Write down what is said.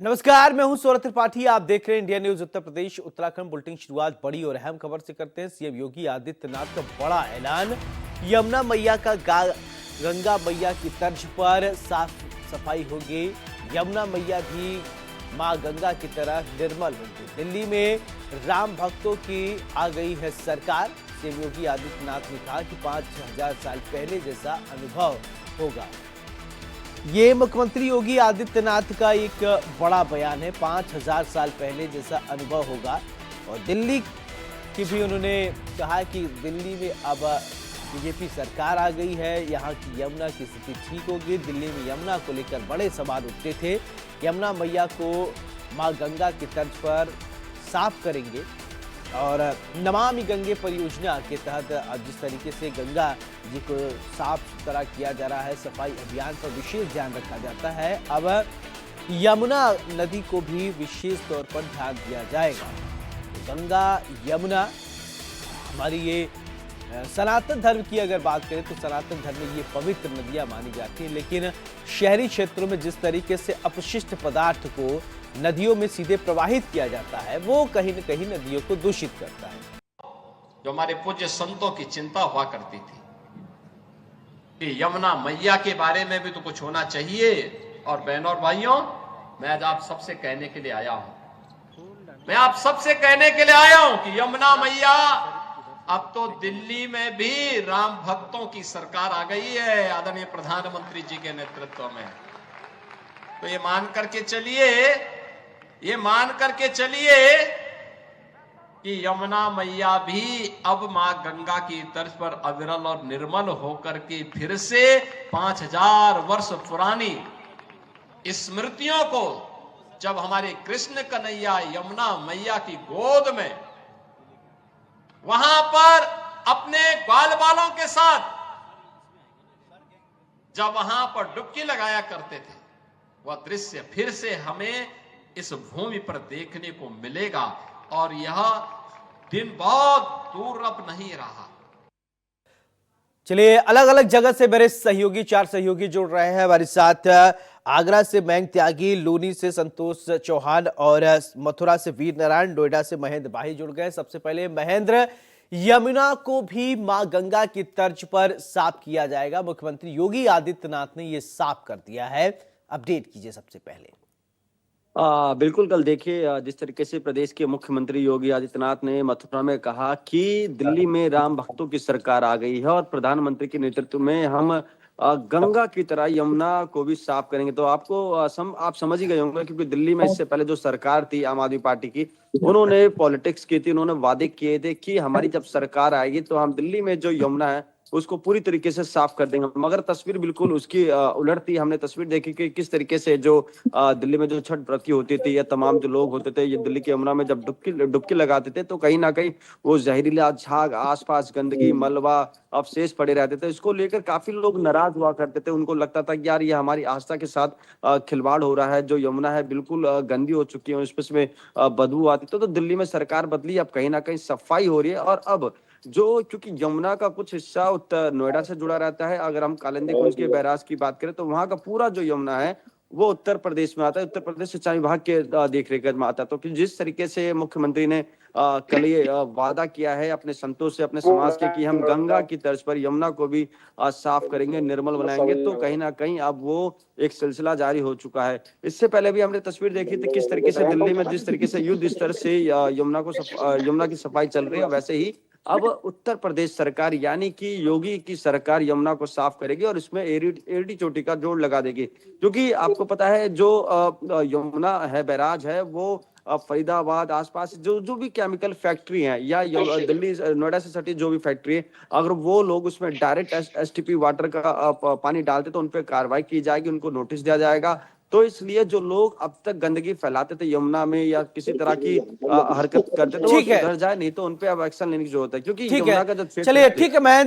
नमस्कार, मैं हूं सौरभ त्रिपाठी। आप देख रहे हैं India news Uttar Pradesh Uttarakhand bulletin. शुरुआत बड़ी और अहम खबर से करते हैं। सीएम योगी आदित्यनाथ का बड़ा ऐलान। यमुना मैया का गंगा मैया की तर्ज पर साफ सफाई होगी। यमुना मैया भी मां गंगा की तरह निर्मल होगी। दिल्ली में राम भक्तों की आ गई है सरकार। सीएम योगी आदित्यनाथ ने कहा कि 5000 साल पहले जैसा अनुभव होगा। ये मुख्यमंत्री योगी आदित्यनाथ का एक बड़ा बयान है। 5000 साल पहले जैसा अनुभव होगा। और दिल्ली की भी उन्होंने कहा कि दिल्ली में अब बीजेपी सरकार आ गई है, यहाँ की यमुना की स्थिति ठीक होगी। दिल्ली में यमुना को लेकर बड़े सवाल उठते थे। यमुना मैया को मां गंगा की तर्ज पर साफ करेंगे। और नमामि गंगे परियोजना के तहत जिस तरीके से गंगा जी को साफ सुथरा किया जा रहा है, सफाई अभियान पर विशेष ध्यान रखा जाता है। अब यमुना नदी को भी विशेष तौर पर ध्यान दिया जाएगा। गंगा यमुना हमारी ये सनातन धर्म की अगर बात करें तो सनातन धर्म में ये पवित्र नदियां मानी जाती हैं। लेकिन शहरी क्षेत्रों में जिस तरीके से अपशिष्ट पदार्थ को नदियों में सीधे प्रवाहित किया जाता है, वो कहीं न कहीं नदियों को दूषित करता है। जो हमारे पूज्य संतों की चिंता हुआ करती थी कि यमुना मैया के बारे में भी तो कुछ होना चाहिए। और बहनों और भाइयों, मैं आज आप सबसे कहने के लिए आया हूं, मैं आप सबसे कहने के लिए आया हूं कि यमुना मैया, अब तो दिल्ली में भी राम भक्तों की सरकार आ गई है आदरणीय प्रधानमंत्री जी के नेतृत्व में। तो ये मान करके चलिए कि यमुना मैया भी अब मां गंगा की तर्ज पर अविरल और निर्मल होकर के फिर से 5000 वर्ष पुरानी स्मृतियों को, जब हमारे कृष्ण कन्हैया यमुना मैया की गोद में वहां पर अपने ग्वाल बालों के साथ जब वहां पर डुबकी लगाया करते थे, वह दृश्य फिर से हमें इस भूमि पर देखने को मिलेगा। और यह दिन बहुत दूर अब नहीं रहा। चलिए, अलग अलग जगह से मेरे सहयोगी, 4 सहयोगी जुड़ रहे हैं हमारे साथ। आगरा से मयंक त्यागी, लूनी से संतोष चौहान और मथुरा से वीर नारायण, नोएडा से महेंद्र भाई जुड़ गए। सबसे पहले महेंद्र, यमुना को भी मां गंगा की तर्ज पर साफ किया जाएगा। मुख्यमंत्री योगी आदित्यनाथ ने यह साफ कर दिया है। अपडेट कीजिए सबसे पहले। बिल्कुल, कल देखिए जिस तरीके से प्रदेश के मुख्यमंत्री योगी आदित्यनाथ ने मथुरा में कहा कि दिल्ली में राम भक्तों की सरकार आ गई है और प्रधानमंत्री के नेतृत्व में हम गंगा की तरह यमुना को भी साफ करेंगे। तो आप समझ ही गए होंगे, क्योंकि दिल्ली में इससे पहले जो सरकार थी आम आदमी पार्टी की, उन्होंने पॉलिटिक्स की थी, उन्होंने वादे किए थे कि हमारी जब सरकार आएगी तो हम दिल्ली में जो यमुना है उसको पूरी तरीके से साफ कर देंगे। मगर तस्वीर बिल्कुल उसकी उलट थी। हमने तस्वीर देखी कि किस तरीके से जो दिल्ली में जो छठ व्रत की होती थी या तमाम जो लोग होते थे, ये दिल्ली की यमुना में जब डुबकी लगाते थे तो कहीं ना कहीं वो जहरीला झाग, आसपास गंदगी, मलबा, अवशेष पड़े रहते थे। इसको लेकर काफी लोग नाराज हुआ करते थे। उनको लगता था कि यार ये हमारी आस्था के साथ खिलवाड़ हो रहा है। जो यमुना है बिल्कुल गंदी हो चुकी है, इसमें बदबू आती। तो दिल्ली में सरकार बदली, अब कहीं ना कहीं सफाई हो रही है। और अब क्योंकि यमुना का कुछ हिस्सा उत्तर नोएडा से जुड़ा रहता है। अगर हम कालिंदी कुंज के बैराज की बात करें तो वहां का पूरा जो यमुना है वो उत्तर प्रदेश में आता है, उत्तर प्रदेश सिंचाई विभाग के देखरेख में आता है। तो जिस तरीके से मुख्यमंत्री ने कल ये वादा किया है अपने संतों से, अपने समाज के, कि हम गंगा की तर्ज पर यमुना को भी साफ करेंगे, निर्मल बनाएंगे, तो कहीं ना कहीं अब वो एक सिलसिला जारी हो चुका है। इससे पहले भी हमने तस्वीर देखी थी किस तरीके से दिल्ली में जिस तरीके से युद्ध स्तर से यमुना की सफाई चल रही है, वैसे ही अब उत्तर प्रदेश सरकार यानी कि योगी की सरकार यमुना को साफ करेगी और इसमें एड़ी चोटी का जोड़ लगा देगी। क्योंकि आपको पता है जो यमुना है, बैराज है, वो फरीदाबाद आसपास जो भी केमिकल फैक्ट्री है या दिल्ली नोएडा से सटी जो भी फैक्ट्री है, अगर वो लोग उसमें डायरेक्ट एसटीपी वाटर का पानी डालते तो उन पर कार्रवाई की जाएगी, उनको नोटिस दिया जाएगा। तो इसलिए जो लोग अब तक गंदगी फैलाते थे यमुना में या किसी तरह की हरकत करते थे, वो सुधर जाए, नहीं तो उन पे अब एक्शन लेने की जरूरत है। क्योंकि यमुना का जो चलिए, ठीक है महेंद्र।